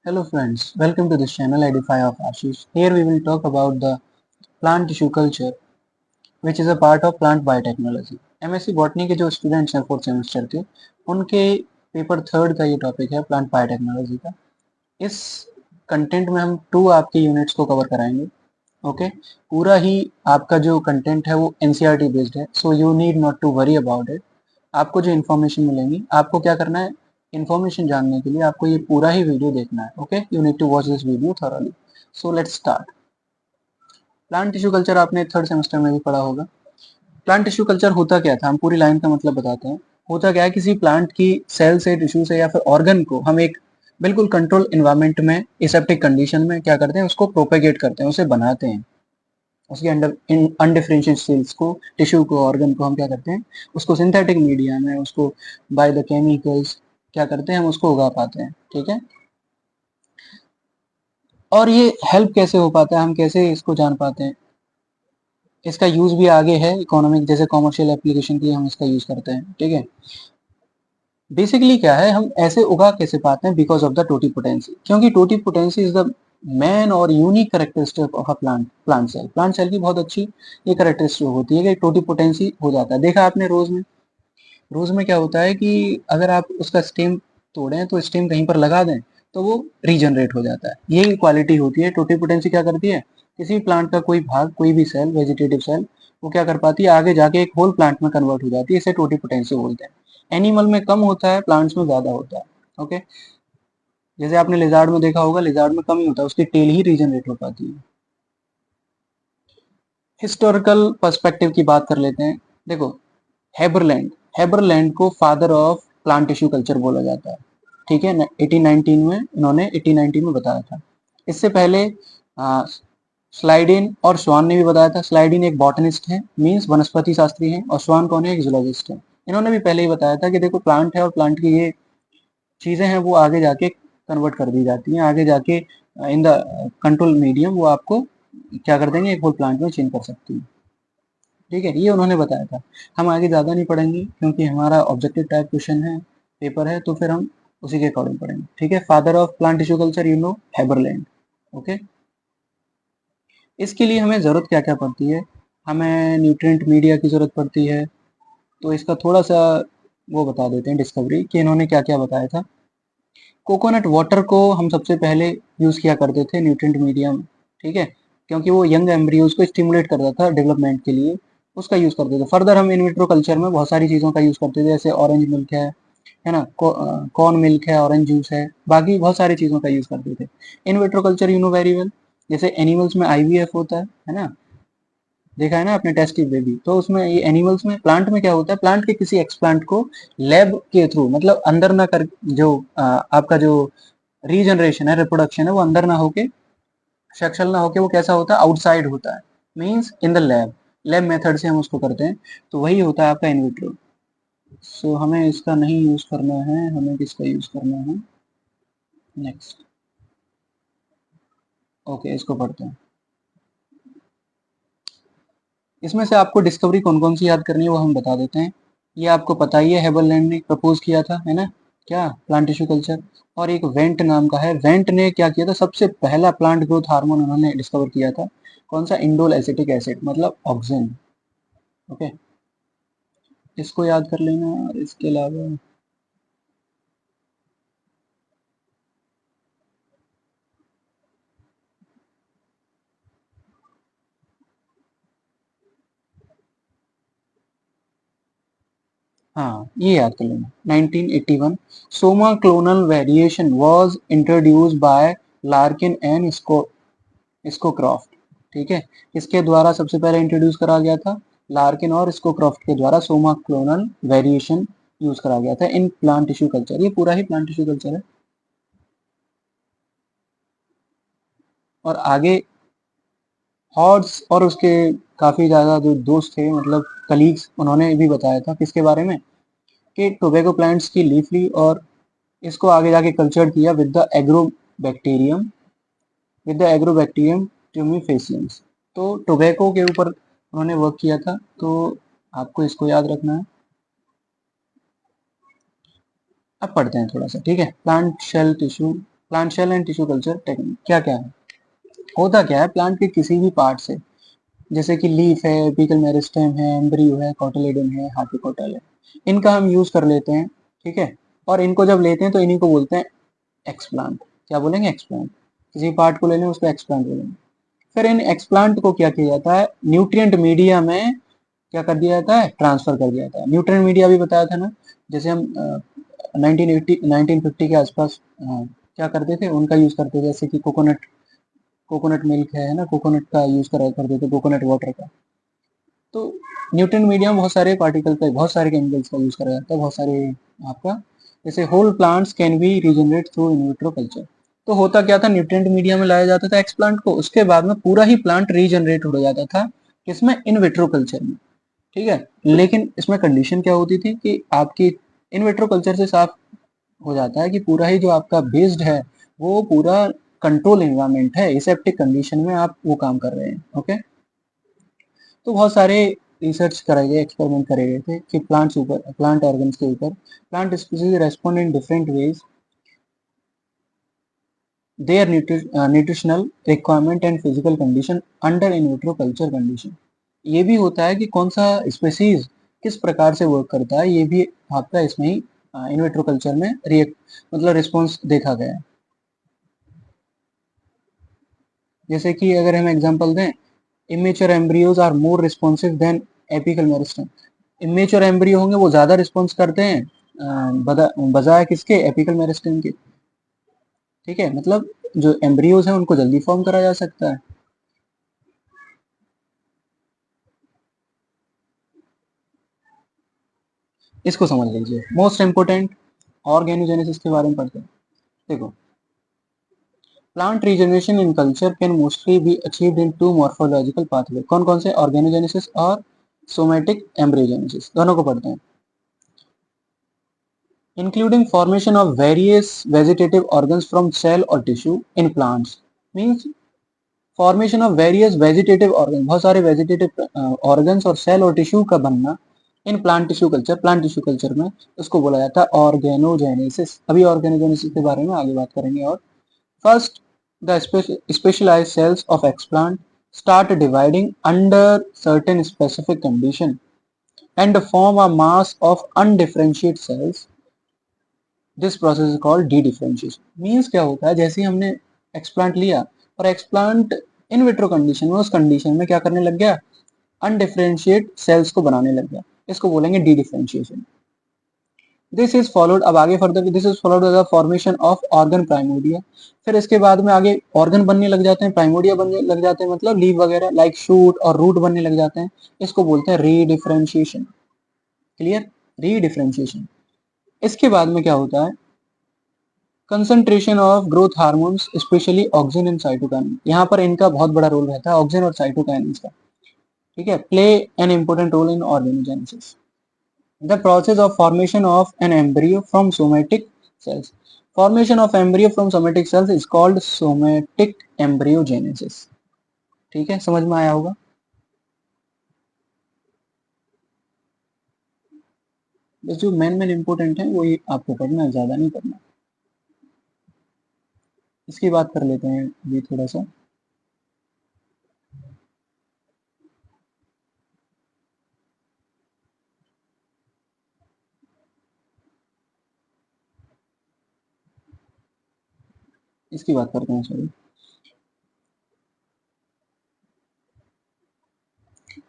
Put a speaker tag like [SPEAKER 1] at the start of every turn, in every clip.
[SPEAKER 1] Hello friends, welcome to this channel Edify of Ashish. Here we will talk about the plant tissue culture which is a part of plant biotechnology. MSc botany के जो students हैं fourth semester के उनके paper third का ये topic है plant biotechnology का। इस कंटेंट में हम 2 आपके यूनिट्स को कवर कराएंगे। ओके, पूरा ही आपका जो कंटेंट है वो एनसीईआरटी बेस्ड है, so you need not to worry about it. आपको जो इन्फॉर्मेशन मिलेंगी, आपको क्या करना है, इन्फॉर्मेशन जानने के लिए आपको ये पूरा ही वीडियो देखना है। Okay, you need to watch this video thoroughly. So let's start. Plant tissue culture आपने थर्ड सेमेस्टर में भी पढ़ा होगा। प्लांट टिश्यू कल्चर होता क्या था, हम पूरी लाइन का मतलब बताते हैं। होता क्या है, किसी प्लांट की सेल से, टिश्यू से या फिर ऑर्गन को हम एक बिल्कुल कंट्रोल इन्वायरमेंट में, एसेप्टिक कंडीशन में क्या करते हैं, उसको प्रोपेगेट करते हैं, उसे बनाते हैं। उसके अंडर इन अनडिफरेंशिएटेड सेल्स को, टिश्यू को, ऑर्गन को हम क्या करते हैं, उसको सिंथेटिक मीडिया में, उसको बाय द केमिकल्स क्या करते हैं, हम उसको उगा पाते हैं। ठीक है, और ये हेल्प कैसे हो पाता है, हम कैसे इसको जान पाते हैं। इसका यूज भी आगे है, इकोनॉमिक जैसे कॉमर्शियल एप्लीकेशन के लिए हम इसका यूज करते हैं। ठीक है, बेसिकली क्या है, हम ऐसे उगा कैसे पाते हैं, बिकॉज ऑफ द टोटीपोटेंसी, क्योंकि टोटीपोटेंसी इज द मैन और unique characteristic of a plant cell की बहुत अच्छी ये करेक्टरिस्टिक होती है कि टोटीपोटेंसी हो जाता है। देखा आपने रोज में क्या होता है कि अगर आप उसका स्टेम तोड़ें तो स्टेम कहीं पर लगा दें तो वो रीजनरेट हो जाता है। यही क्वालिटी होती है। टोटीपोटेंसी क्या करती है, किसी भी प्लांट का कोई भाग, कोई भी सेल, वेजिटेटिव सेल, वो क्या कर पाती है, आगे जाके एक होल प्लांट में कन्वर्ट हो जाती है। इसे टोटीपोटेंसी बोलते हैं। एनिमल में कम होता है, प्लांट्स में ज्यादा होता है। ओके, जैसे आपने लिजार्ड में देखा होगा, लिजार्ड में कम ही होता है, उसकी टेल ही रीजनरेट हो पाती है। हिस्टोरिकल पर्सपेक्टिव की बात कर लेते हैं। देखो, हेबरलैंड हेबरलैंड को father of plant tissue culture बोला जाता है। ठीक है, 1819 में, इन्होंने 1819 में बताया था। इससे पहले स्लाइडिन और स्वान ने भी बताया था। स्लाइडिन एक बॉटनिस्ट है, मींस वनस्पति शास्त्री है, और स्वान कौन है, एक जूलॉजिस्ट है। इन्होंने भी पहले ही बताया था कि देखो, प्लांट है और प्लांट की ये चीजें हैं वो आगे जाके कन्वर्ट कर दी जाती हैं, आगे जाके इन द कंट्रोल मीडियम वो आपको क्या कर देंगे, एक होल प्लांट में चेंज कर सकती है। ठीक है, ये उन्होंने बताया था। हम आगे ज़्यादा नहीं पढ़ेंगे क्योंकि हमारा ऑब्जेक्टिव टाइप क्वेश्चन है, पेपर है, तो फिर हम उसी के अकॉर्डिंग पढ़ेंगे। ठीक है, father of plant tissue culture you know, Haberlandt. Okay, इसके लिए हमें ज़रूरत क्या क्या पड़ती है, हमें न्यूट्रिएंट मीडिया की ज़रूरत पड़ती है। तो इसका थोड़ा सा वो बता देते हैं, डिस्कवरी कि इन्होंने क्या क्या बताया था। कोकोनट वाटर को हम सबसे पहले यूज़ किया करते थे न्यूट्रिएंट मीडिया में। ठीक है, क्योंकि वो यंग एम्ब्रियोज को स्टिमुलेट करता था डेवलपमेंट के लिए, उसका यूज़ करते थे। फर्दर हम इन विट्रो कल्चर में बहुत सारी चीज़ों का यूज़ करते थे, जैसे ऑरेंज मिल्क है ना, कॉर्न मिल्क है, ऑरेंज जूस है, बाकी बहुत सारी चीज़ों का यूज़ करते थे। इन vitro culture you know very well. जैसे एनिमल्स में आईवीएफ होता है ना, देखा है ना आपने, टेस्ट ट्यूब बेबी। तो उसमें ये एनिमल्स में, प्लांट में क्या होता है, प्लांट के किसी एक्सप्लांट को लैब के थ्रू, मतलब अंदर ना कर, जो आपका जो रीजनरेशन है, रिप्रोडक्शन है, वो अंदर ना होके, सेक्शुअल ना होके, वो कैसा होता है, आउटसाइड होता है, means in the lab. Lab method से हम उसको करते हैं, तो वही होता है आपका इन विट्रो। सो हमें इसका नहीं यूज करना है, हमें किसका यूज करना है, नेक्स्ट। ओके, इसको पढ़ते हैं। इसमें से आपको डिस्कवरी कौन कौन सी याद करनी है वो हम बता देते हैं। ये आपको पता ही है, हेबरलैंड ने प्रपोज किया था, है ना, क्या, प्लांट टिश्यू कल्चर। और एक वेंट नाम का है, वेंट ने क्या किया था, सबसे पहला प्लांट ग्रोथ हार्मोन उन्होंने डिस्कवर किया था। कौन सा, इंडोल एसिटिक एसिड, मतलब ऑक्सिन। ओके, इसको याद कर लेना। और इसके अलावा हाँ, ये याद कर लेना, 1981 somaclonal variation was introduced by Larkin and Scowcroft. ठीक है, इसके द्वारा सबसे पहले इंट्रोड्यूस करा गया था, लार्किन और स्कोक्रॉफ्ट के द्वारा सोमा क्लोनल वेरिएशन यूज करा गया था इन प्लांट टिश्यू कल्चर। ये पूरा ही प्लांट टिश्यू कल्चर है। और आगे हॉर्ड्स और उसके काफी ज्यादा जो दोस्त थे, मतलब कलीग्स, उन्होंने भी बताया था किसके बारे में, कि टोबैको प्लांट्स की लीफली, और इसको आगे जाके कल्चर किया bacterium with the agrobacterium tumefaciens. तो टोबैको के ऊपर उन्होंने वर्क किया था, तो आपको इसको याद रखना है। अब पढ़ते हैं थोड़ा सा। ठीक है, plant cell tissue plant cell and tissue culture technique क्या क्या है? होता क्या है, प्लांट के किसी भी पार्ट से, जैसे कि लीफ है, एपिकल मेरिस्टेम है, एम्ब्रियो है, कोटिलेडन है, हाइपोकोटल है, इनका हम यूज कर लेते हैं, ठीक है। और इनको जब लेते हैं तो इन्हीं को बोलते हैं एक्सप्लांट। क्या बोलेंगे? एक्सप्लांट। किसी पार्ट को ले लें उसको एक्सप्लांट बोलेंगे। फिर इन एक्सप्लांट को क्या किया जाता है, न्यूट्रिएंट मीडिया में क्या कर दिया जाता है, ट्रांसफर कर दिया जाता है। न्यूट्रिएंट मीडिया भी बताया था ना, जैसे हम 1980 1950 के आसपास क्या करते थे, उनका यूज करते थे, जैसे कि कोकोनट कोकोनट मिल्क है ना, कोकोनट का यूज करा करते थे, कोकोनट वाटर का। तो न्यूट्रिएंट मीडिया में बहुत सारे पार्टिकल का, बहुत सारे केमिकल्स का यूज करा जाता है, बहुत सारे आपका, जैसे whole plants can be regenerate through in vitro culture. तो होता क्या था, न्यूट्रिएंट मीडिया में लाया जाता था एक्सप्लांट को, उसके बाद में पूरा ही प्लांट रीजनरेट हो जाता था, किसमें? इन विट्रो कल्चर में, ठीक है। लेकिन इसमें कंडीशन क्या होती थी कि आपकी इन विट्रो कल्चर से साफ हो जाता है कि पूरा ही जो आपका बेस्ड है वो पूरा कंट्रोल एनवायरनमेंट है, एसेप्टिक कंडीशन में आप वो काम कर रहे हैं, ओके। तो बहुत सारे रिसर्च कराए गए, एक्सपेरिमेंट करे गए थे कि प्लांट्स ऊपर, प्लांट ऑर्गन्स के ऊपर, plant species respond in different ways their nutritional requirement and physical condition under in vitro culture condition. ये भी होता है कि कौन सा स्पीसीज किस प्रकार से वर्क करता है, ये भी आपका इसमें ही इन विट्रो कल्चर में रिएक्ट, मतलब रिस्पॉन्स देखा गया है। जैसे कि अगर हम एग्जांपल दें, immature embryos are more responsive than apical meristem. Immature embryo होंगे वो ज्यादा रिस्पॉन्स करते हैं बजाय किसके? एपिकल मेरिस्टेम के, ठीक है। मतलब जो एम्ब्रियोज हैं उनको जल्दी फॉर्म करा जा सकता है। इसको समझ लीजिए। मोस्ट इंपोर्टेंट ऑर्गेनोजेनेसिस के बारे में पढ़ते हैं। देखो, plant regeneration in culture can mostly be achieved in two morphological pathway. कौन कौन से? ऑर्गेनोजेनेसिस और सोमेटिक एम्ब्रियोजेनेसिस, दोनों को पढ़ते हैं। Including formation of various vegetative organs from cell or tissue in plants, means formation of various vegetative organ, बहुत सारे वेजिटेटिव ऑर्गन्स और सेल और टिश्यू का बनना इन plant tissue culture, plant tissue culture में उसको बोला जाता है ऑर्गेनोजेनेसिस। अभी ऑर्गेनोजेनेसिस के बारे में आगे बात करेंगे। और first, the specialised cells of explant start dividing under certain specific condition and form a mass of undifferentiated cells. This process is called D differentiation. Means क्या होता है, जैसे ही हमने एक्सप्लांट लिया और एक्सप्लांट इन विट्रो कंडीशन में, उस condition में क्या करने लग गया, अनडिफरेंशिएट सेल्स को बनाने लग गया, इसको बोलेंगे D differentiation. This is followed, अब आगे further, this is followed by the formation of organ primordia. फिर इसके बाद में आगे ऑर्गन बनने लग जाते हैं, प्राइमोडिया बनने लग जाते हैं, मतलब लीव वगैरह लाइक शूट और रूट बनने लग जाते हैं, इसको बोलते हैं री डिफरेंशिएशन। क्लियर? री डिफरेंशिएशन। इसके बाद में क्या होता है, concentration of growth hormones specially auxin and cytokine, यहाँ पर इनका बहुत बड़ा रोल रहता है, ऑक्सिन और साइटोकाइन का, ठीक है, play an important role in organogenesis. The process of formation of an embryo from somatic cells, formation of embryo from somatic cells is called somatic embryogenesis. ठीक है, समझ में आया होगा। बस जो मेन मेन इंपॉर्टेंट है वो आपको पढ़ना है, ज्यादा नहीं पढ़ना। इसकी बात कर लेते हैं अभी थोड़ा सा। इसकी बात करते हैं, sorry.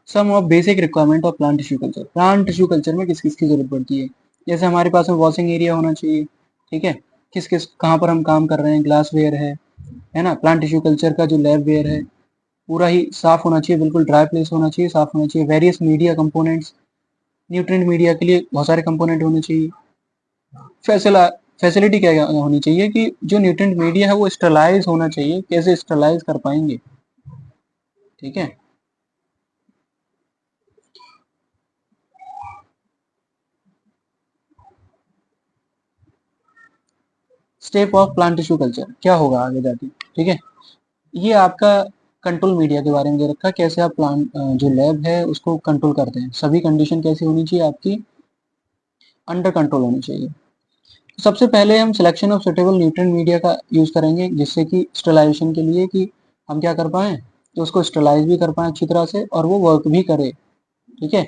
[SPEAKER 1] Some of basic requirement of plant tissue culture. Plant tissue culture में किस किस की जरूरत पड़ती है? जैसे हमारे पास में वॉशिंग एरिया होना चाहिए, ठीक है, किस किस कहाँ पर हम काम कर रहे हैं, ग्लास वेयर है ना। प्लांट टिश्यू कल्चर का जो लैब वेयर है पूरा ही साफ होना चाहिए, बिल्कुल ड्राई प्लेस होना चाहिए, साफ होना चाहिए। Various media components, nutrient media के लिए बहुत सारे कंपोनेंट होने चाहिए। फैसिला फैसिलिटी क्या होनी चाहिए कि जो न्यूट्रिएंट मीडिया है वो स्टरलाइज होना चाहिए। कैसे स्टरलाइज कर पाएंगे? ठीक है, step of plant tissue culture क्या होगा आगे जाके, ठीक है। ये आपका कंट्रोल मीडिया के बारे में दे रखा है, कैसे आप प्लांट जो लैब है उसको कंट्रोल करते हैं। सभी कंडीशन कैसी होनी चाहिए आपकी? अंडर कंट्रोल होनी चाहिए। सबसे पहले हम selection of suitable nutrient media का यूज करेंगे, जिससे कि स्टरलाइजेशन के लिए कि हम क्या कर पाए, तो उसको स्टरलाइज भी कर पाए अच्छी तरह से और वो वर्क भी करे। ठीक है।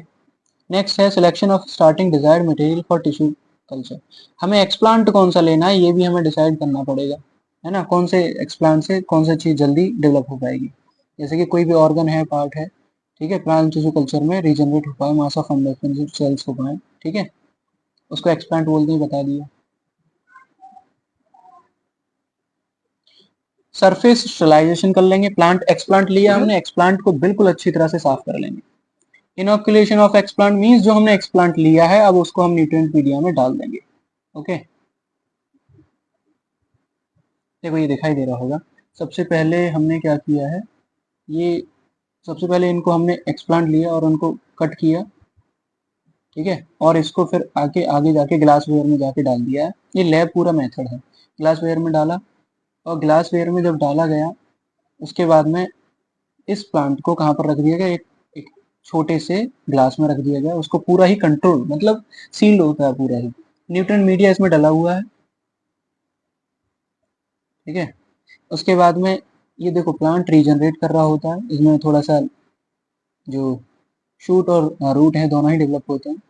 [SPEAKER 1] नेक्स्ट है selection of starting desired material for tissue culture. हमें एक्सप्लांट कौन सा लेना है ये भी हमें डिसाइड करना पड़ेगा, है ना, कौन से एक्सप्लांट से कौन सी चीज जल्दी डेवलप हो पाएगी। जैसे कि कोई भी ऑर्गन है, पार्ट है, ठीक है, प्लांट टिश्यू कल्चर में रीजनरेट हो पाए, मास ऑफ अनडेफिनिट सेल्स हो पाए, ठीक है, उसको एक्सप्लांट बोलते ही बता दिया। सरफेस स्टरलाइजेशन कर लेंगे। प्लांट एक्सप्लांट लिया हमने, एक्सप्लांट को बिल्कुल अच्छी तरह से साफ कर लेंगे। इनोकुलेशन ऑफ एक्सप्लांट मींस जो हमने एक्सप्लांट लिया है अब उसको हम न्यूट्रिएंट मीडिया में डाल देंगे। ओके, देखो ये दिखाई दे रहा होगा। सबसे पहले हमने क्या किया है, ये सबसे पहले इनको हमने एक्सप्लांट लिया और उनको कट किया, ठीक है, और इसको फिर आगे आगे जाके ग्लास वेयर में जाके डाल दिया है। ये लैब पूरा मेथड है। ग्लास वेयर में डाला और ग्लास वेयर में जब डाला गया उसके बाद में इस प्लांट को कहाँ पर रख दिया गया, एक छोटे से ग्लास में रख दिया गया, उसको पूरा ही कंट्रोल मतलब सील्ड होता है पूरा ही, न्यूट्रिएंट मीडिया इसमें डला हुआ है, ठीक है। उसके बाद में ये देखो प्लांट रीजनरेट कर रहा होता है, इसमें थोड़ा सा जो शूट और रूट है दोनों ही डेवलप होते हैं।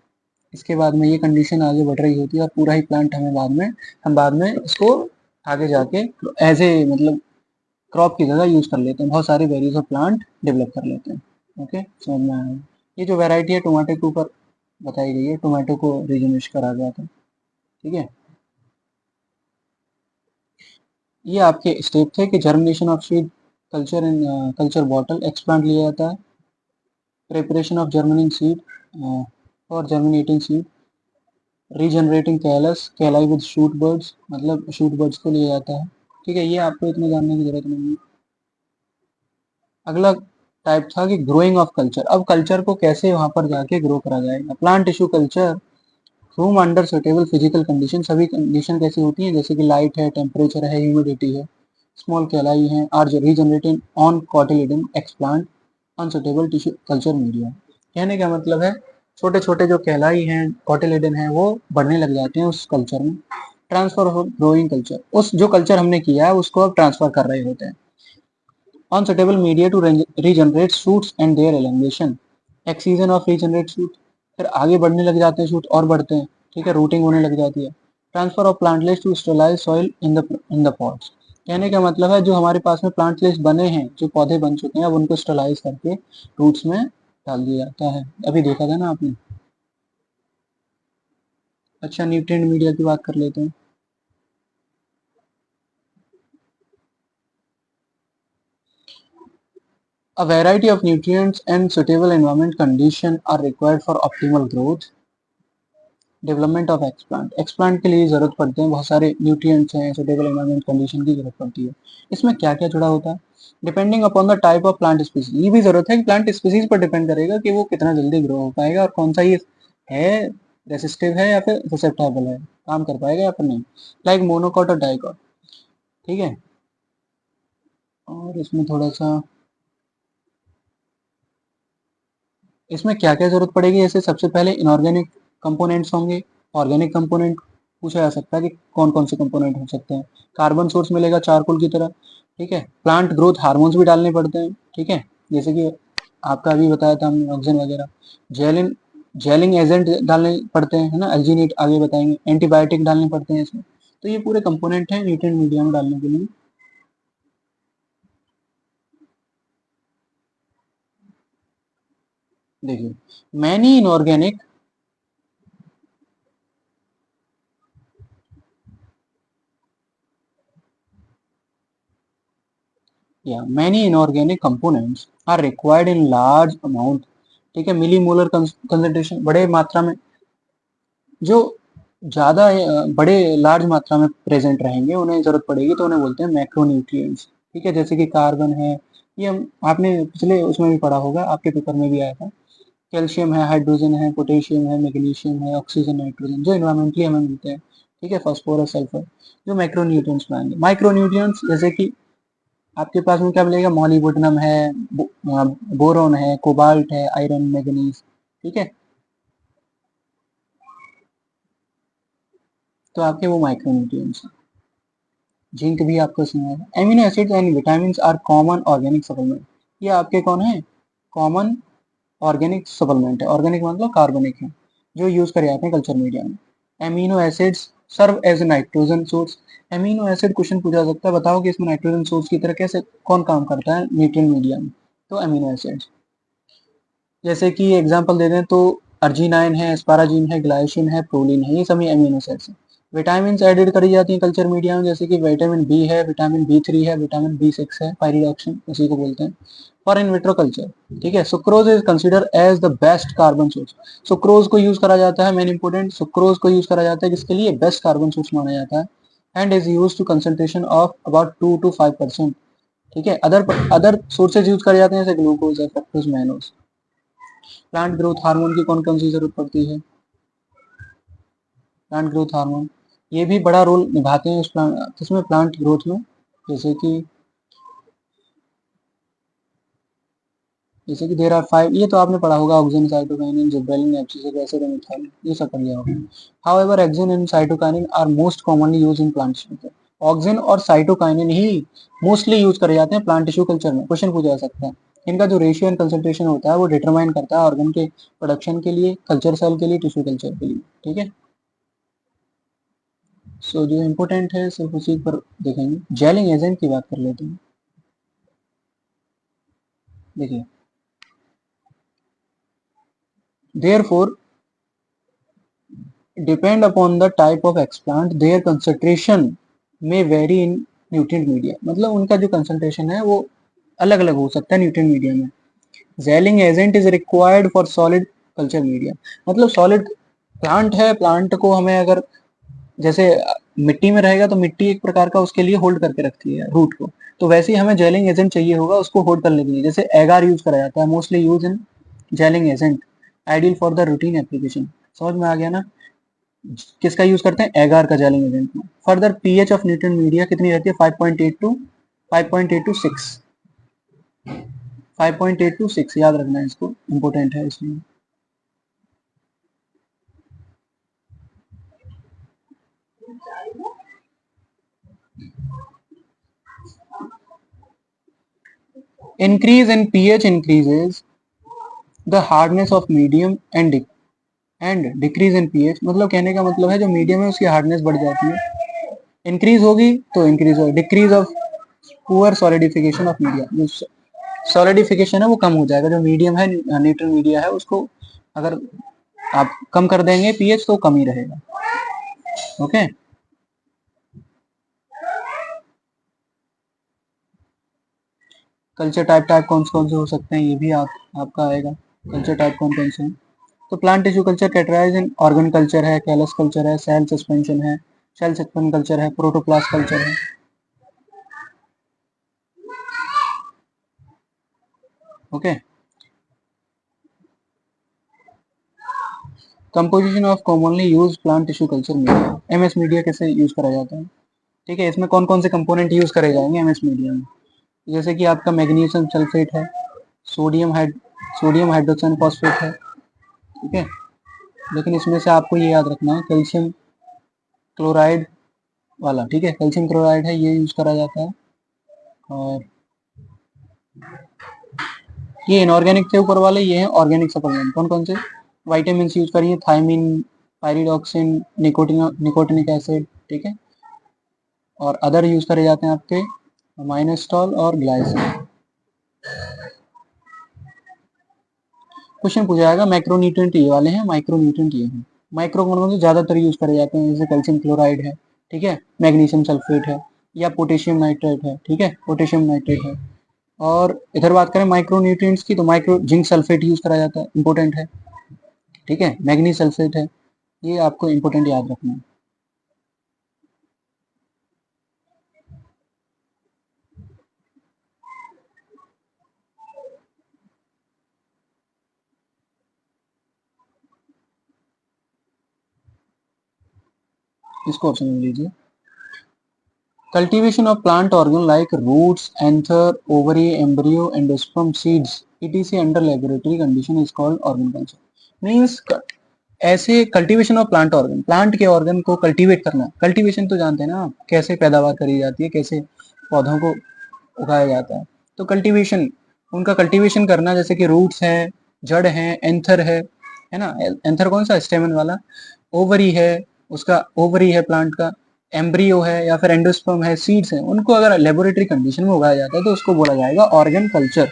[SPEAKER 1] इसके बाद में ये कंडीशन आगे बढ़ रही होती है और पूरा ही प्लांट हमें बाद में इसको आगे जाके एज ए मतलब क्रॉप की जगह यूज कर लेते हैं, बहुत सारे वेरियस ऑफ प्लांट डेवलप कर लेते हैं। ओके, समझ में आया। ये जो वैरायटी है टोमेटो के ऊपर बताई गई है, टोमेटो को रीजनरेट करा गया था, ठीक है। ये आपके स्टेप थे कि germination of seed, culture in culture bottle, explant लिया जाता है, प्रिपरेशन ऑफ जर्मिनिंग सीड और germinating seed, regenerating callus, calli with shoot buds, मतलब शूट बर्ड्स को लिया जाता है, ठीक है। ये आपको इतना जानने की जरूरत नहीं है। अगला टाइप था कि ग्रोइंग ऑफ कल्चर। अब कल्चर को कैसे वहां पर जाके ग्रो करा जाएगा। Plant tissue culture room under suitable physical condition, सभी कंडीशन कैसी होती हैं, जैसे कि लाइट है, टेम्परेचर है, ह्यूमिडिटी है, स्मॉल कैलाई है, are regenerating on cotyledon explant unsuitable tissue culture media. कहने का मतलब है छोटे छोटे जो कैलाई हैं, कॉटिलिडन है, वो बढ़ने लग जाते हैं उस कल्चर में। ट्रांसफर ऑफ ग्रोइंग कल्चर, उस जो कल्चर हमने किया है उसको अब ट्रांसफर कर रहे होते हैं। Unsuitable media to regenerate shoots and their elongation, excision of regenerate shoot, फिर आगे बढ़ने लग जाते हैं शूट और बढ़ते हैं, ठीक है, रूटिंग होने लग जाती है। Transfer of plantlets to sterilise soil in the pots. कहने का मतलब है जो हमारे पास में प्लांटलेट्स बने हैं, जो पौधे बन चुके हैं, अब उनको स्टरलाइज करके रूट्स में डाल दिया जाता है। अभी देखा था ना आपने। अच्छा, न्यूट्रिएंट मीडिया की बात कर लेते हैं। A variety of nutrients and suitable environment condition are required for optimal growth, development of explant. Explant के लिए जरूरत पड़ते हैं बहुत सारे न्यूट्रिएंट्स हैं, सुटेबल एनवायरमेंट कंडीशन की जरूरत पड़ती है। इसमें क्या क्या जुड़ा होता है, depending upon the type of plant species. ये भी जरूरत है कि प्लांट स्पीसीज पर डिपेंड करेगा कि वो कितना जल्दी ग्रो हो पाएगा और कौन सा ये है, रेसिस्टिव है या फिर ससेप्टेबल है, काम कर पाएगा या फिर नहीं, लाइक मोनोकॉट और डाइकॉट, ठीक है। और इसमें थोड़ा सा इसमें क्या क्या जरूरत पड़ेगी, जैसे सबसे पहले इनऑर्गेनिक कंपोनेंट्स होंगे, ऑर्गेनिक कंपोनेंट पूछा जा सकता है कि कौन कौन से कंपोनेंट हो सकते हैं। कार्बन सोर्स मिलेगा चारकोल की तरह, ठीक है। प्लांट ग्रोथ हार्मोन्स भी डालने पड़ते हैं, ठीक है, जैसे कि आपका अभी बताया था हमने ऑक्सीजन वगैरह। जेलिन जेलिंग एजेंट डालने पड़ते हैं, है ना, एल्जीनेट आगे बताएंगे, एंटीबायोटिक डालने पड़ते हैं इसमें। तो ये पूरे कंपोनेंट हैं न्यूट्रिएंट मीडिया में डालने के लिए। देखिए मैनी इनऑर्गेनिक, या many inorganic components are required in large amount, ठीक है, मिली मोलर कंसंट्रेशन, बड़े मात्रा में, जो ज्यादा बड़े लार्ज मात्रा में प्रेजेंट रहेंगे उन्हें जरूरत पड़ेगी तो उन्हें बोलते हैं मैक्रोन्यूट्रिएंट्स, ठीक है। जैसे कि कार्बन है, ये आपने पिछले उसमें भी पढ़ा होगा, आपके पेपर में भी आया था। कैल्शियम है, हाइड्रोजन है, पोटेशियम है, मैग्नीशियम है, ऑक्सीजन, नाइट्रोजन, जो इन्वायरमेंटली हमें मिलते हैं, ठीक है, फास्फोरस, सल्फर, जो मैक्रोन्यूट्रिएंट्स में आएंगे। माइक्रोन्यूट्रिएंट्स जैसे कि आपके पास में क्या मिलेगा, मॉलिब्डेनम है, बोरोन है, कोबाल्ट है, आयरन, मैग्नीज, ठीक है। तो आपके वो माइक्रोन्यूट्रिएंट्स हैं। जिंक भी आपको इसमें आएगा। Amino acids and vitamin are common organic supplement, ये आपके कौन है, कॉमन ऑर्गेनिक सप्लीमेंट है। ऑर्गेनिक मतलब कार्बनिक है, जो यूज करे जाते हैं कल्चर मीडिया में। Amino acids serve as nitrogen source. Amino acid question पूछा जा सकता है, बताओ कि इसमें नाइट्रोजन सोर्स की तरह कैसे कौन काम करता है न्यूट्रिएंट मीडिया में। तो एमिनो एसिड्स, जैसे कि एग्जांपल दे दें तो अर्जिनाइन है, एस्पाराजीन है, ग्लाइसिन है, प्रोलीन है, ये सभी एमिनो एसिड्स हैं। विटामिन एडेड करी जाती हैं कल्चर मीडिया में, जैसे कि विटामिन बी है, विटामिन बी3 है, विटामिन बी6 है, पायरिडॉक्सिन उसी को बोलते हैं। फॉर इन विट्रो कल्चर, ठीक है। Sucrose is consider as the best carbon source. Sucrose को यूज करा जाता है, मेन इंपोर्टेंट, सुक्रोज को यूज करा जाता है किसके लिए, बेस्ट कार्बन सोर्स माना जाता है। And is use to concentration of about 2 to 5%, ठीक है। अदर सोर्सेज यूज करे जाते हैं जैसे ग्लूकोज है, fructose, mannose. Plant growth hormone की कौन कौन सी जरूरत पड़ती है, प्लांट ग्रोथ हार्मोन, ये भी बड़ा रोल निभाते हैं उस प्लांट, इसमें प्लांट ग्रोथ में। जैसे कि देर आर 5, ये तो आपने पढ़ा होगा, auxin, cytokinin, gibberellin, abscisic acid, methylene, ये सब पढ़ लिया होगा। However auxin and cytokinin are most commonly use in plant tissue. Auxin और साइटोकाइनिन ही मोस्टली यूज करे जाते हैं प्लांट टिश्यू कल्चर में। क्वेश्चन पूछा जा सकता है, इनका जो रेशियो एंड कंसंट्रेशन होता है वो डिटरमाइन करता है ऑर्गन के प्रोडक्शन के लिए, कल्चर सेल के लिए, टिश्यू कल्चर के लिए, ठीक है। सो जो इम्पोर्टेंट है सिर्फ उसी पर देखेंगे। जेलिंग एजेंट की बात कर लेते हैं। देखिए, therefore depend upon the type of explant their concentration may vary in nutrient media, मतलब उनका जो concentration है वो अलग अलग हो सकता है न्यूट्रिएंट मीडिया में। Gelling agent is required for solid culture media, मतलब सॉलिड प्लांट है, प्लांट को हमें अगर जैसे मिट्टी में रहेगा तो मिट्टी एक प्रकार का उसके लिए होल्ड करके रखती है रूट को, तो वैसे ही हमें जेलिंग एजेंट चाहिए होगा उसको होल्ड करने के लिए। जैसे एगार यूज करा जाता है, mostly use in gelling agent, ideal for the routine application. समझ में आ गया ना, किसका यूज करते हैं, एगार का जेलिंग एजेंट में। Further pH of nutrient media कितनी रहती है, 5.8 टू 5.8 टू 6, 5.8 टू 6 याद रखना है इसको, इंपॉर्टेंट है इसमें। Increase in pH increases the hardness of medium and decrease in pH, मतलब कहने का मतलब है जो मीडियम है उसकी हार्डनेस बढ़ जाती है, इंक्रीज होगी तो इंक्रीज होगी, decrease of poor solidification of media, जो सॉलिडिफिकेशन है वो कम हो जाएगा। जो मीडियम है, न्यूट्रल मीडिया है, उसको अगर आप कम कर देंगे पीएच तो कम ही रहेगा, ओके। कल्चर टाइप कौन कौन से हो सकते हैं, ये भी आपका आएगा, कल्चर टाइप कौन कौन से हैं। तो प्लांट टिश्यू कल्चर कैटेगराइज इन ऑर्गन कल्चर है, कैलस कल्चर है, सेल सस्पेंशन है, सेल सस्पेंशन कल्चर है, प्रोटोप्लास्ट कल्चर है, okay. Composition of commonly use plant tissue culture media, MS media कैसे यूज करा जाता है, ठीक है। इसमें कौन कौन से कंपोनेंट यूज करे जाएंगे एमएस मीडिया में, जैसे कि आपका मैग्नीशियम सल्फेट है, सोडियम हाइड्रोक्साइड फॉस्फेट है, ठीक है। लेकिन इसमें से आपको ये याद रखना है कैल्शियम क्लोराइड वाला, ठीक है, कैल्शियम क्लोराइड है, ये यूज करा जाता है। और ये इनऑर्गेनिक थे ऊपर वाले, ये हैं ऑर्गेनिक सप्लीमेंट। कौन कौन से, वाइटामिन यूज करिए, थायमिन, पायरिडॉक्सिन, निकोटिनिक एसिड, ठीक है। और अदर यूज करे जाते हैं आपके माइनेस्टॉल और ग्लाइसिन। क्वेश्चन पूछा जाएगा मैक्रोन्यूट्रिएंट ये वाले हैं, माइक्रोन्यूट्रिएंट ये हैं। माइक्रो कौन से ज्यादातर यूज करे जाते हैं, जैसे कैल्शियम क्लोराइड है, ठीक है, मैग्नीशियम सल्फेट है, या पोटेशियम नाइट्रेट है, ठीक है, पोटेशियम नाइट्रेट है। और इधर बात करें माइक्रोन्यूट्रिएंट्स की तो माइक्रो जिंक सल्फेट यूज करा जाता है, इंपॉर्टेंट है, ठीक है, मैग्नीज सल्फेट है, ये आपको इंपॉर्टेंट याद रखना है। इसको ऑप्शन में लीजिए। Cultivation of plant organ like roots, anther, ovary, embryo, endosperm, seeds etc under laboratory condition is called organ culture, means ऐसे cultivation of plant organ, plant के ऑर्गन को कल्टीवेट करना। कल्टीवेशन तो जानते हैं ना आप, कैसे पैदावार करी जाती है, कैसे पौधों को उगाया जाता है। तो कल्टीवेशन, उनका कल्टीवेशन करना, जैसे कि रूट्स हैं, जड़ है, एंथर है ना। एंथर कौन सा, स्टेमन वाला। ओवरी है, उसका ओवरी है प्लांट का, एम्ब्रियो है या फिर एंडोस्पर्म है, सीड्स हैं, उनको अगर लेबोरेटरी कंडीशन में उगाया जाता है तो उसको बोला जाएगा ऑर्गन कल्चर।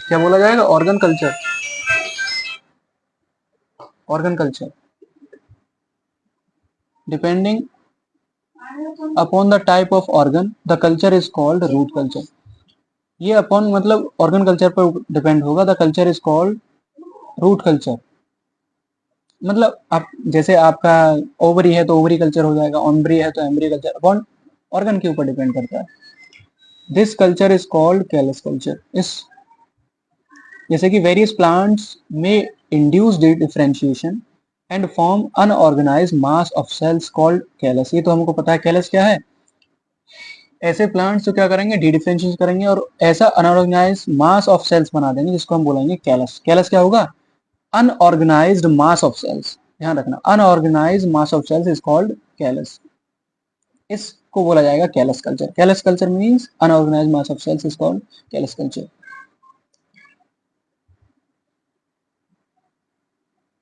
[SPEAKER 1] क्या बोला जाएगा, organ culture. Organ culture depending upon the type of organ the culture is called root culture. ये अपॉन मतलब ऑर्गन कल्चर पर डिपेंड होगा, the culture is called root culture. मतलब आप जैसे आपका ओवरी है तो ओवरी कल्चर हो जाएगा, ऑम्ब्री है तो एम्ब्री कल्चर, अपॉन ऑर्गन के ऊपर डिपेंड करता है। This culture is called callus culture. इस जैसे कि वेरियस प्लांट्स में induce differentiation and form unorganised mass of cells called callus. ये तो हमको पता है कैलस क्या है। ऐसे प्लांट्स जो क्या करेंगे, डी डिफरेंशिएशन करेंगे और ऐसा अनऑर्गेनाइज्ड मास ऑफ सेल्स बना देंगे जिसको हम बोलेंगे कैलस। कैलस क्या होगा, अनऑर्गेनाइज्ड मास ऑफ सेल्स। ध्यान रखना, unorganised mass of cells is called callus. इसको बोला जाएगा callus culture. Callus culture means unorganised mass of cells is called callus culture.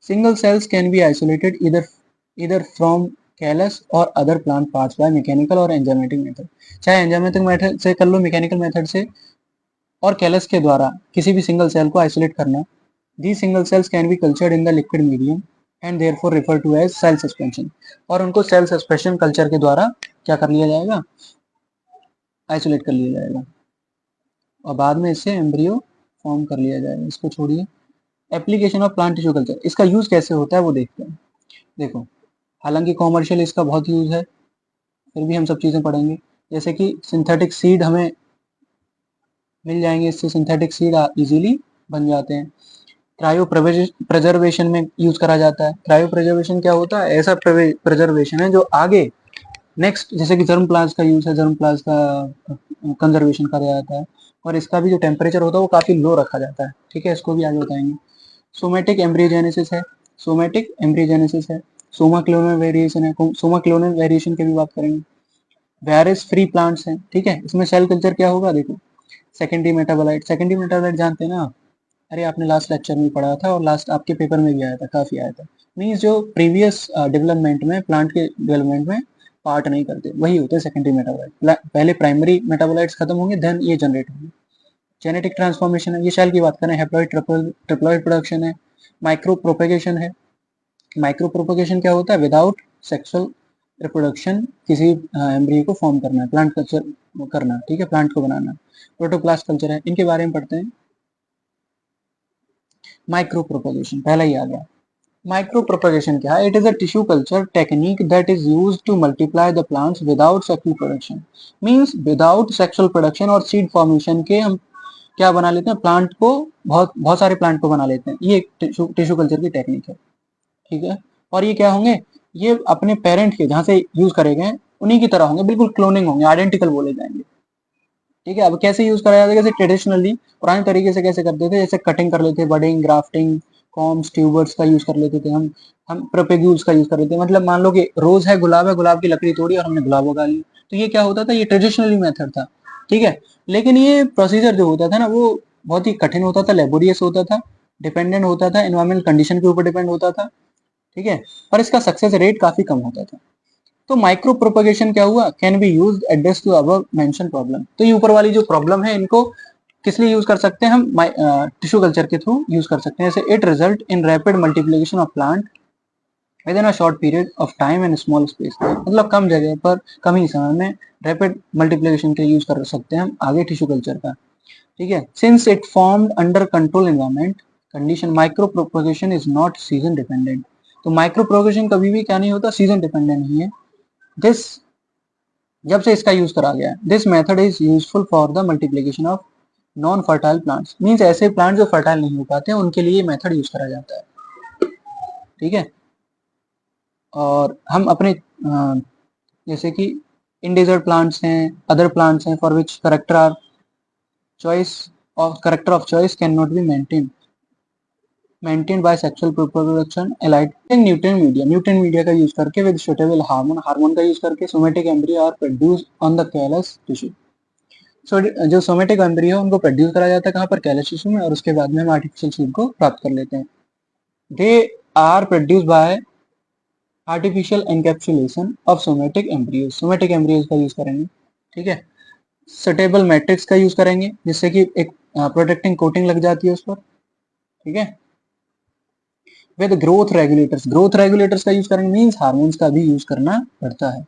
[SPEAKER 1] Single cells can be isolated either from callus or other plant parts by mechanical or enzymatic method। चाहे enzymatic method से कर लो, mechanical method से, और callus के द्वारा किसी भी single cell को आइसोलेट करना। These single cells can be cultured in the liquid medium and therefore referred to as cell suspension। और उनको सेल सस्पेंशन कल्चर के द्वारा क्या कर लिया जाएगा, आइसोलेट कर लिया जाएगा और बाद में इससे एम्ब्रियो फॉर्म कर लिया जाएगा। इसको छोड़िए। Application of plant tissue culture, इसका यूज कैसे होता है वो देखते हैं। देखो, हालांकि कॉमर्शियल इसका बहुत यूज है, फिर भी हम सब चीज़ें पढ़ेंगे। जैसे कि सिंथेटिक सीड हमें मिल जाएंगे, इससे सिंथेटिक सीड इजीली बन जाते हैं। क्रायो प्रिजर्वेशन में यूज करा जाता है। क्रायो प्रिजर्वेशन क्या होता है, ऐसा प्रिजर्वेशन है जो आगे नेक्स्ट, जैसे कि जर्म प्लाज्म का यूज है, जर्म प्लाज्म का कंजर्वेशन करा जाता है और इसका भी जो टेम्परेचर होता है वो काफ़ी लो रखा जाता है। ठीक है, इसको भी आगे बताएंगे। सोमेटिक एम्ब्रियोजेनेसिस है, सोमेटिक एम्ब्रियोजेनेसिस है। सोमा क्लोनल वेरिएशन है, सोमा क्लोनल वेरिएशन की भी बात करेंगे। वेरियस फ्री प्लांट्स हैं, ठीक है। इसमें सेल कल्चर क्या होगा, देखो, सेकेंडरी मेटाबोलाइट। सेकेंडरी मेटाबोलाइट जानते हैं ना आप, अरे आपने लास्ट लेक्चर में पढ़ा था और लास्ट आपके पेपर में भी आया था, काफी आया था। मीन्स जो प्रीवियस डेवलपमेंट में, प्लांट के डेवलपमेंट में पार्ट नहीं करते, वही होते हैं सेकेंडरी मेटाबोलाइट। पहले प्राइमरी मेटाबोलाइट्स खत्म होंगे, देन ये जनरेट होंगे। जेनेटिक ट्रांसफॉर्मेशन है, ये सेल की बात करें, हैप्लॉइड ट्रिप्लॉइड प्रोडक्शन है। माइक्रो प्रोपेगेशन है। माइक्रो प्रोपेगेशन क्या होता है, विदाउट सेक्सुअल रिप्रोडक्शन किसी एम्ब्रियो को फॉर्म करना, प्लांट कल्चर करना, ठीक है, प्लांट को बनाना। प्रोटोप्लास्ट कल्चर है, इनके बारे में पढ़ते हैं। माइक्रो प्रोपेगेशन पहला ही आ गया। माइक्रो प्रोपेगेशन क्या है, it is a tissue culture technique that is used to multiply the plants without sexual production. Means without sexual production और सीड फॉर्मेशन के हम क्या बना लेते हैं, प्लांट को, बहुत बहुत सारे प्लांट को बना लेते हैं। ये एक टिश्यू कल्चर की टेक्निक है, ठीक है। और ये क्या होंगे, ये अपने पेरेंट के जहाँ से यूज करे गए उन्हीं की तरह होंगे, बिल्कुल क्लोनिंग होंगे, आइडेंटिकल बोले जाएंगे, ठीक है। अब कैसे यूज करा जाता है, जैसे ट्रेडिशनली पुराने तरीके से कैसे करते थे, जैसे कटिंग कर लेते, बडिंग, ग्राफ्टिंग, कॉम्स, ट्यूबर्स का यूज कर लेते थे हम प्रोपेग्यूल्स का यूज कर लेते, मतलब मान लो कि रोज है, गुलाब है, गुलाब की लकड़ी तोड़ी और हमने गुलाब उगा ली। तो ये क्या होता था, ये ट्रेडिशनली मेथड था, ठीक है। लेकिन ये प्रोसीजर जो होता था ना, वो बहुत ही कठिन होता था, लेबोरियस होता था, डिपेंडेंट होता था, एनवायरमेंटल कंडीशन के ऊपर डिपेंड होता था, ठीक है। और इसका सक्सेस रेट काफी कम होता था। तो माइक्रो प्रोपगेशन क्या हुआ, can be use address to above mention problem. तो ये ऊपर वाली जो प्रॉब्लम है, इनको किस लिए यूज कर सकते हैं हम, टिश्यू कल्चर के थ्रू यूज कर सकते हैं। जैसे it result in rapid multiplication of plant with in a short period of time and small space. मतलब कम जगह पर कम ही समय में रैपिड मल्टीप्लिकेशन के यूज कर सकते हैं हम आगे टिश्यू कल्चर का, ठीक है। Since it formed under control environment condition, micro propagation is not season dependent. तो माइक्रो प्रोपगेशन कभी भी क्या नहीं होता, सीजन डिपेंडेंट नहीं है। दिस, जब से इसका यूज करा गया, this method is useful for the multiplication of non fertile plants. Means ऐसे प्लांट जो फर्टाइल नहीं हो पाते हैं उनके लिए मेथड यूज करा जाता है, ठीक है। और हम अपने जैसे कि इंडेजर्ड प्लांट्स हैं, अदर प्लांट्स हैं for which character of choice can not be maintain. Maintained by sexual reproduction allied nutrient media का यूज करके विद सुटेबल हार्मोन का यूज करके somatic embryo are produce on the callus tissue. So जो somatic embryo उनको produce करा जाता है कहाँ पर, कैलस टिश्यू में, और उसके बाद में हम आर्टिफिशियल सीड को प्राप्त कर लेते हैं। They are produce by artificial encapsulation of somatic embryos. Somatic embryos का यूज करेंगे, ठीक है। सुटेबल मैट्रिक्स का यूज करेंगे जिससे कि एक प्रोटेक्टिंग कोटिंग लग जाती है उस पर, ठीक है। विद ग्रोथ रेगुलेटर्स का यूज करेंगे, मींस हार्मोन्स का भी यूज करना पड़ता है।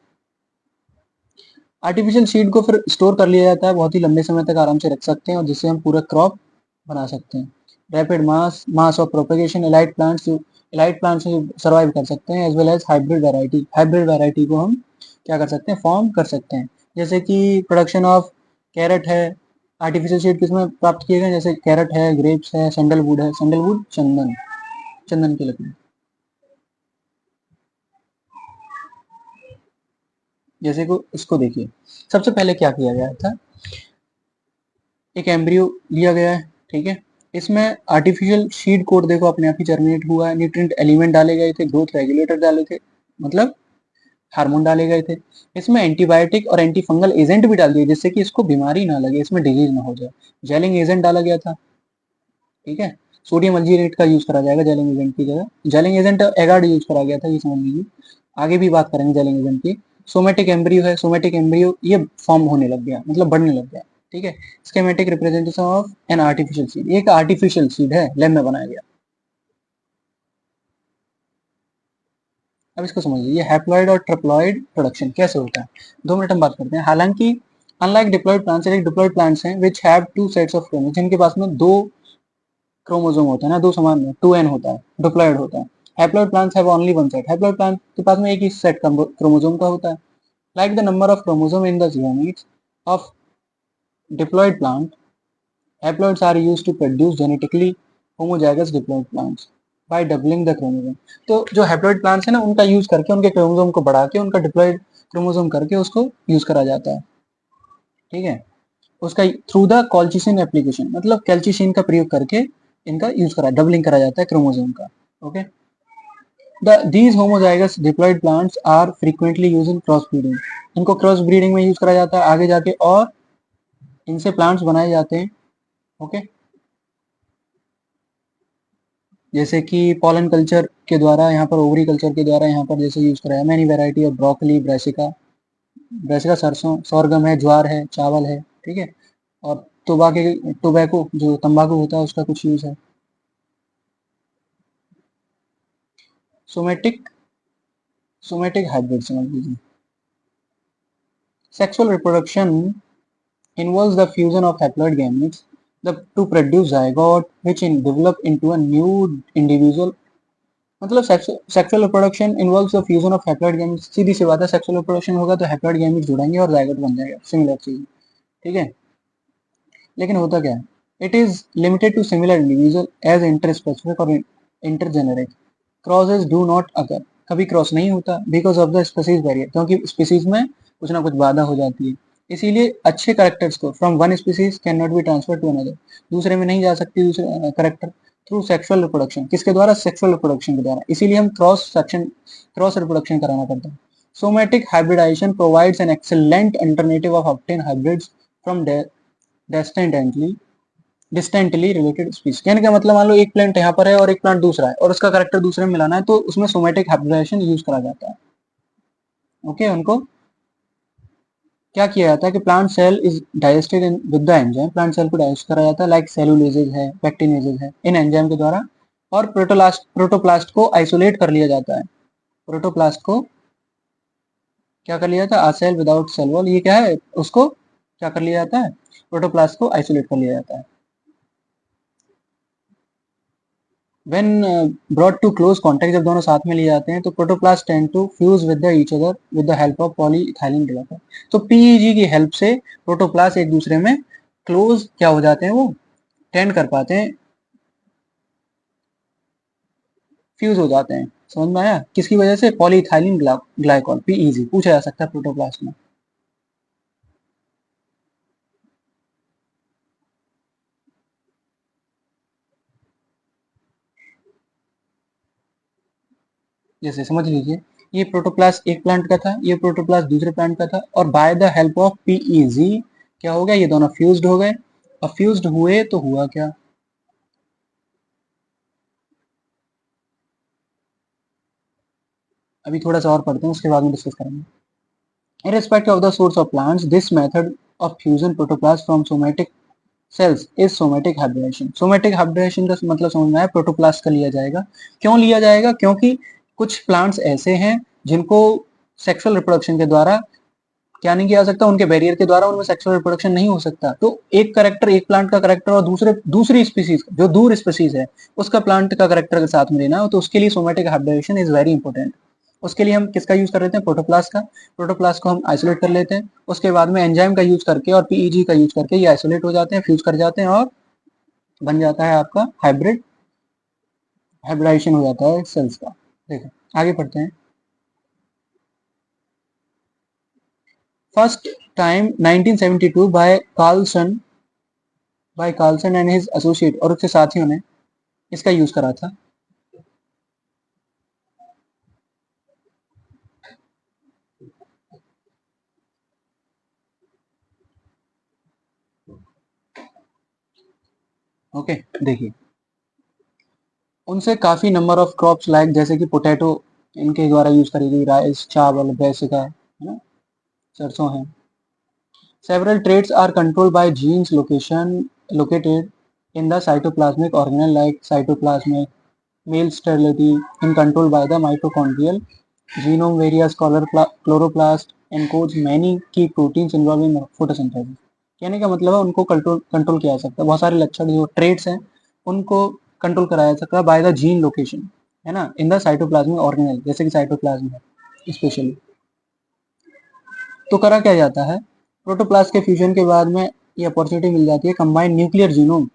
[SPEAKER 1] आर्टिफिशियल सीड को फिर स्टोर कर लिया जाता है, बहुत ही लंबे समय तक आराम से रख सकते हैं और जिससे हम पूरा क्रॉप बना सकते हैं। Rapid mass of propagation, elite plants survive कर सकते हैं, as well as hybrid variety को हम क्या कर सकते हैं, फॉर्म कर सकते हैं। जैसे कि प्रोडक्शन ऑफ कैरेट है, आर्टिफिशियल सीड किसमें प्राप्त किए गए, जैसे कैरेट है, ग्रेप्स है, सैंडलवुड चंदन की लकड़ी। जैसे को इसको देखिए, सबसे पहले क्या किया गया था, एक एम्ब्रियो लिया गया है, ठीक है। इसमें आर्टिफिशियल सीड कोड देखो अपने आप ही जर्मिनेट हुआ है, न्यूट्रिएंट एलिमेंट डाले गए थे, ग्रोथ रेगुलेटर डाले थे, मतलब हार्मोन डाले गए थे। इसमें एंटीबायोटिक और एंटी फंगल एजेंट भी डाल दिए जिससे कि इसको बीमारी ना लगे, इसमें डिजीज ना हो जाए। जेलिंग एजेंट डाला गया था, ठीक है। सोडियम अल्जीनेट का यूज करा जाएगा जेलिंग एजेंट की जगह। जेलिंग एजेंट एगार्ड यूज करा गया था, ये समझ लीजिए। आगे भी बात करेंगे जेलिंग एजेंट की। सोमेटिक एम्ब्रियो है, सोमेटिक एम्ब्रियो ये फॉर्म होने लग गया, मतलब बढ़ने लग गया, ठीक है। Schematic representation of an artificial seed, एक आर्टिफिशियल सीड है, लैब में बनाया गया। अब इसको समझिए, ये हैप्लॉइड और ट्रिप्लॉइड प्रोडक्शन कैसे होता है, 2 मिनट हम बात करते हैं। हालांकि अनलाइक डिप्लॉइड प्लांट्स, एक डिप्लॉइड प्लांट्स हैं which have 2 sets of chromosome, जिनके पास में 2 क्रोमोसोम होता है ना, 2 समान में 2n होता है, डिप्लॉइड होता है। Haploid plants have only 1 set, haploid plant के पास में एक ही सेट क्रोमोसोम का होता है। Like the number of chromosome in the gametes of diploid plant, haploids are used to produce genetically homozygous diploid plants by doubling the chromosome। तो जो haploid plants है ना, उनका यूज करके, उनके क्रोमोसोम को बढ़ा के, उनका डिप्लॉइड क्रोमोसोम करके उसको यूज करा जाता है, ठीक है। उसका थ्रू द कॉल्चिसिन एप्लीकेशन, मतलब कैल्चिसिन का प्रयोग करके इनका यूज करा, डबलिंग करा जाता है क्रोमोसोम का, okay. these homozygous diploid plants are frequently used in cross breeding, इनको क्रॉस ब्रीडिंग में यूज करा जाता है आगे जाके, और इनसे प्लांट्स बनाए जाते हैं, ओके। जैसे कि पॉलन कल्चर के द्वारा, यहाँ पर ओवरी कल्चर के द्वारा यहाँ पर जैसे यूज कराया। Many variety of broccoli, Brassica, Brassica सरसों, सॉर्गम है, ज्वार है, चावल है, ठीक है। और टोबैको जो तंबाकू होता है उसका कुछ यूज है। सोमेटिक सोमेटिक हाइब्रिड समझ लीजिए। Sexual reproduction involves the fusion of haploid gametes to produce zygote which develop into a new individual। मतलब sexual reproduction involves the fusion of haploid gametes, सीधी सी बात है, सेक्सुअल रिप्रोडक्शन होगा तो हैप्लॉइड गैमेट्स जुड़ेंगे और जायगोट बन जाएगा, सिमिलर चीज, ठीक है। लेकिन होता क्या है, it is limited to similar individual as interspecific और intergeneric crosses do not occur, कभी क्रॉस नहीं होता because of the species barrier, क्योंकि स्पीसीज में कुछ ना कुछ बाधा हो जाती है। इसीलिए अच्छे करेक्टर्स को from one species can not be transfer to another, दूसरे में नहीं जा सकती दूसरे करेक्टर, थ्रू सेक्सुअल रिप्रोडक्शन, किसके द्वारा, सेक्सुअल रिप्रोडक्शन के द्वारा। इसीलिए हम क्रॉस रिप्रोडक्शन कराना पड़ता है। Somatic hybridization provides an excellent alternative of obtain hybrids from distantly distantly related species. कहने का मतलब, मान लो एक प्लांट यहाँ पर है और एक प्लांट दूसरा है और उसका करेक्टर दूसरे में मिलाना है, तो उसमें सोमेटिक हाइब्रिडाइजेशन यूज करा जाता है, ओके। उनको क्या किया जाता है कि plant cell is digested in with the enzyme, plant cell को डाइजेस्ट करा जाता है, लाइक सेलुलोजेज है, पैक्टिनेजेज है, इन एंजाइम के द्वारा। और प्रोटोप्लास्ट को आइसोलेट कर लिया जाता है, प्रोटोप्लास्ट को क्या कर लिया जाता है, सेल विदाउट सेल वॉल, ये क्या है, उसको क्या कर लिया जाता है, प्रोटोप्लास्ट को आइसोलेट कर लिया जाता है। When brought to close contact, जब दोनों साथ में लिए जाते हैं तो protoplast tend to fuse with the each other with the help of polyethylene glycol. तो पीईजी की हेल्प से प्रोटोप्लास्ट एक दूसरे में क्लोज क्या हो जाते हैं, वो टेंड कर पाते हैं, फ्यूज हो जाते हैं। समझ में आया, किसकी वजह से, पॉलीइथाइलिन ग्लाइकॉल, पीईजी पूछा जा सकता है प्रोटोप्लास्ट में। जैसे समझ लीजिए ये प्रोटोप्लास्ट एक प्लांट का था, ये प्रोटोप्लास्ट दूसरे प्लांट का था, और by the help of PEG क्या हो गया, ये दोनों फ्यूज्ड हो गए। और फ्यूज्ड हुए तो हुआ क्या, अभी थोड़ा सा और पढ़ते हैं उसके बाद में डिस्कस करेंगे। Irrespective of the source of plants, this method of fusion protoplast from somatic cells is somatic hybridization. Somatic hybridization का मतलब समझ में आया, प्रोटोप्लास्ट का लिया जाएगा। क्यों लिया जाएगा, क्योंकि कुछ प्लांट्स ऐसे हैं जिनको सेक्सुअल रिप्रोडक्शन के द्वारा क्या नहीं किया जा सकता, उनके बैरियर के द्वारा उनमें सेक्सुअल रिप्रोडक्शन नहीं हो सकता। तो एक करेक्टर, एक प्लांट का करेक्टर और दूसरी स्पीसीज जो दूर स्पीसीज है उसका प्लांट का करेक्टर के साथ में लेना हो, तो उसके लिए somatic hybridization is very important. उसके लिए हम किसका यूज कर लेते हैं, प्रोटोप्लास्ट का। प्रोटोप्लास्ट को हम आइसोलेट कर लेते हैं, उसके बाद में एंजाइम का यूज करके और पीईजी का यूज करके ये आइसोलेट हो जाते हैं, फ्यूज कर जाते हैं, और बन जाता है आपका हाइब्रिडाइजेशन हो जाता है सेल्स का। देखो आगे पढ़ते हैं। First time 1972 by Carlson and his associate, और उसके साथियों ने इसका यूज करा था। ओके देखिए, उनसे काफी नंबर ऑफ क्रॉप्स लाइक जैसे कि पोटैटो इनके द्वारा यूज करी गई, राइस, चावल, ब्रेसिका है ना, सरसों है। Several traits are controlled by genes located in the cytoplasmic organelle like cytoplasmic male sterility in controlled by the mitochondrial genome various chloroplast encodes many key proteins involved in photosynthesis। कहने का मतलब है उनको control किया जा सकता है, बहुत सारे लक्षण जो ट्रेड्स हैं उनको कंट्रोल कराया जा सकता है बाय द जीन लोकेशन, है ना, इन द साइटोप्लाज्मिक ऑर्गेनेल, जैसे कि साइटोप्लाज्म है स्पेशली। तो करा क्या जाता है, प्रोटोप्लास्ट के फ्यूजन के बाद में ये अपॉर्चुनिटी मिल जाती है combined nuclear genome,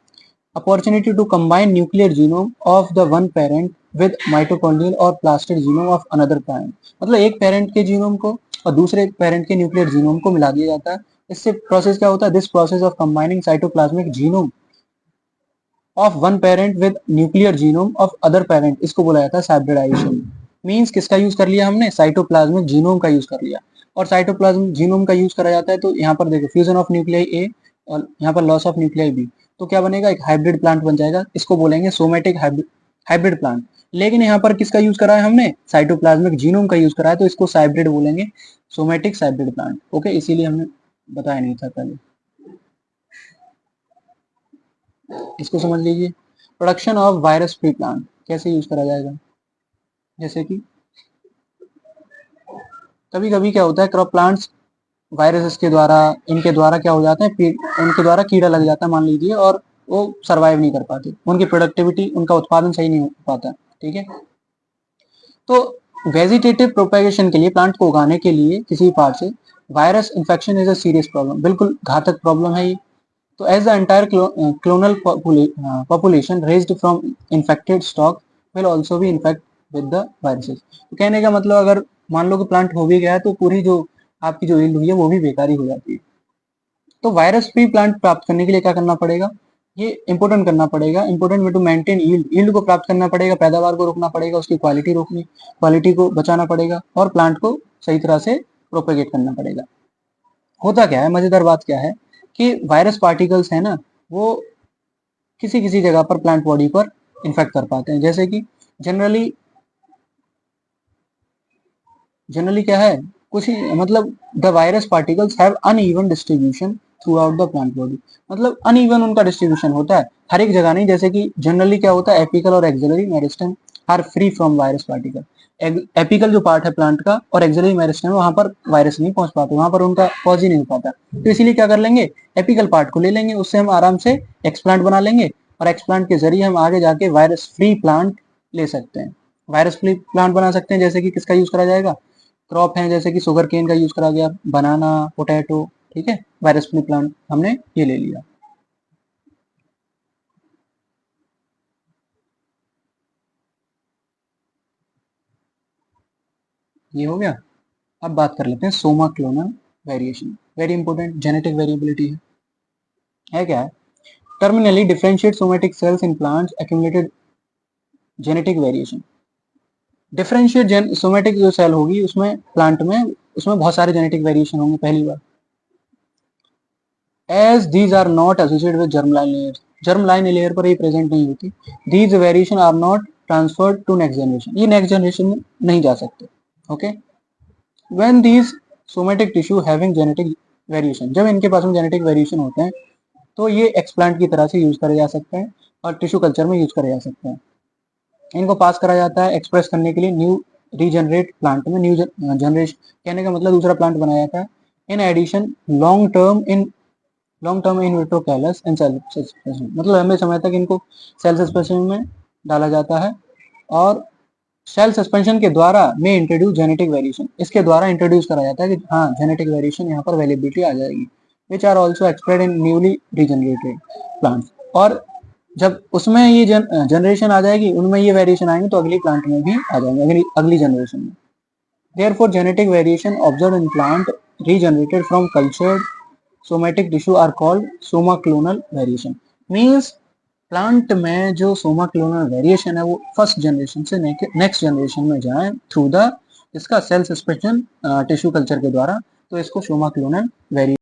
[SPEAKER 1] opportunity to combine nuclear genome of the one parent with mitochondrial और plastid genome of another parent। मतलब एक पेरेंट के जीनोम को और दूसरे पेरेंट के न्यूक्लियर जीनोम को मिला दिया जाता है। इससे प्रोसेस क्या होता है, this process of combining cytoplasmic genome of one parent with nuclear genome of other parent, इसको बोला जाता है हाइब्रिडाइजेशन। मींस किसका यूज कर लिया हमने, साइटोप्लाज्मिक जीनोम का यूज कर लिया। और साइटोप्लाज्मिक जीनोम का यूज करा जाता है तो यहाँ पर देखो फ्यूजन ऑफ न्यूक्लियाई ए और यहाँ पर लॉस ऑफ न्यूक्लियाई बी, तो क्या बनेगा, एक हाइब्रिड प्लांट बन जाएगा। इसको बोलेंगे सोमेटिक हाइब्रिड प्लांट। लेकिन यहाँ पर किसका यूज करा है हमने, साइटोप्लाज्मिक जीनोम का यूज करा है, तो इसको हाइब्रिड बोलेंगे, सोमेटिक हाइब्रिड प्लांट। ओके, इसीलिए हमने बताया नहीं था पहले, इसको समझ लीजिए। Production of virus free plant कैसे यूज करा जाएगा, जैसे कि कभी कभी क्या होता है, क्रॉप प्लांट्स वायरसेस के द्वारा, इनके द्वारा क्या हो जाते हैं, उनके द्वारा कीड़ा लग जाता है मान लीजिए, और वो सरवाइव नहीं कर पाते, उनकी प्रोडक्टिविटी, उनका उत्पादन सही नहीं हो पाता। ठीक है, तो वेजिटेटिव प्रोपेगेशन के लिए, प्लांट को उगाने के लिए किसी पार्ट से virus infection is a serious problem, बिल्कुल घातक प्रॉब्लम है ये। तो as the entire clonal population raised from infected stock will also be infect with the viruses. तो कहने का मतलब अगर मान लो कि प्लांट हो भी गया है तो पूरी जो आपकी जो यील्ड हुई है वो भी बेकारी हो जाती है। तो वायरस फ्री प्लांट प्राप्त करने के लिए क्या करना पड़ेगा, ये इंपोर्टेंट करना पड़ेगा, इंपोर्टेंट में टू मेंटेन यील्ड को प्राप्त करना पड़ेगा, पैदावार को रोकना पड़ेगा, उसकी क्वालिटी को बचाना पड़ेगा, और प्लांट को सही तरह से प्रोपेगेट करना पड़ेगा। होता क्या है, मजेदार बात क्या है कि वायरस पार्टिकल्स है ना, वो किसी किसी जगह पर प्लांट बॉडी पर इन्फेक्ट कर पाते हैं, जैसे कि जनरली जनरली क्या है, कुछ ही मतलब the virus particles have uneven distribution through out the plant body, मतलब अनइवन उनका डिस्ट्रीब्यूशन होता है, हर एक जगह नहीं। जैसे कि जनरली क्या होता है, एपिकल और axillary meristem are free from virus particle. Apical जो पार्ट है प्लांट का और एक्सिलरी मेरिस्टम वहां पर वायरस नहीं पहुंच पाते, वहां पर उनका पहुंच ही नहीं हो पाता। तो इसीलिए क्या कर लेंगे, एपिकल पार्ट को ले लेंगे, उससे हम आराम से एक्सप्लांट बना लेंगे, और एक्सप्लांट के जरिए हम आगे जाके वायरस फ्री प्लांट ले सकते हैं, वायरस फ्री प्लांट बना सकते हैं। जैसे कि किसका यूज करा जाएगा, क्रॉप है जैसे कि शुगर केन का यूज करा गया, बनाना, पोटैटो, ठीक है, वायरस फ्री प्लांट हमने ये ले लिया। ये हो गया। अब बात कर लेते हैं Soma clonal variation, very important genetic variability है क्या है, terminally differentiate somatic cells in plants accumulated genetic variation. Differentiate somatic जो सेल होगी उसमें प्लांट में उसमें बहुत सारे जेनेटिक वेरिएशन होंगे पहली बार। As these are not associated with germline layer, germline layer पर ये प्रेजेंट नहीं होती। These variation are not transferred to next generation, ये नेक्स्ट जनरेशन में नहीं जा सकते। Okay, when these somatic tissue having genetic variation, जब इनके पास में जेनेटिक वेरिएशन होते हैं तो ये एक्सप्लांट की तरह से यूज करे जा सकते हैं और टिश्यू कल्चर में यूज करे जा सकते हैं। इनको पास करा जाता है एक्सप्रेस करने के लिए न्यू रीजनरेट प्लांट में, न्यू जनरेशन कहने का मतलब दूसरा प्लांट बनाया जाता है। In addition long term in vitro callus and cell suspension, मतलब लंबे समय तक इनको सेल सस्पेंशन में डाला जाता है और सेल सस्पेंशन के द्वारा में इंट्रोड्यूस जेनेटिक वेरिएशन, इसके द्वारा इंट्रोड्यूस करा जाता है कि हाँ जेनेटिक वेरिएशन यहाँ पर अवेलेबिलिटी आ जाएगी, which are also expressed in newly regenerated plants. और जब उसमें ये जनरेशन आ जाएगी, उनमें ये वेरिएशन आएंगे तो अगली प्लांट में भी आ जाएंगे, अगली जनरेशन में। Therefore, genetic variation observed in plant regenerated from cultured somatic tissue are called somaclonal variation. Means plant में जो सोमाक्लोनल वेरिएशन है वो फर्स्ट जनरेशन से नेक्स्ट जनरेशन में जाए थ्रू द इसका सेल सस्पेंशन टिश्यू कल्चर के द्वारा, तो इसको सोमाक्लोनल वेरिएशन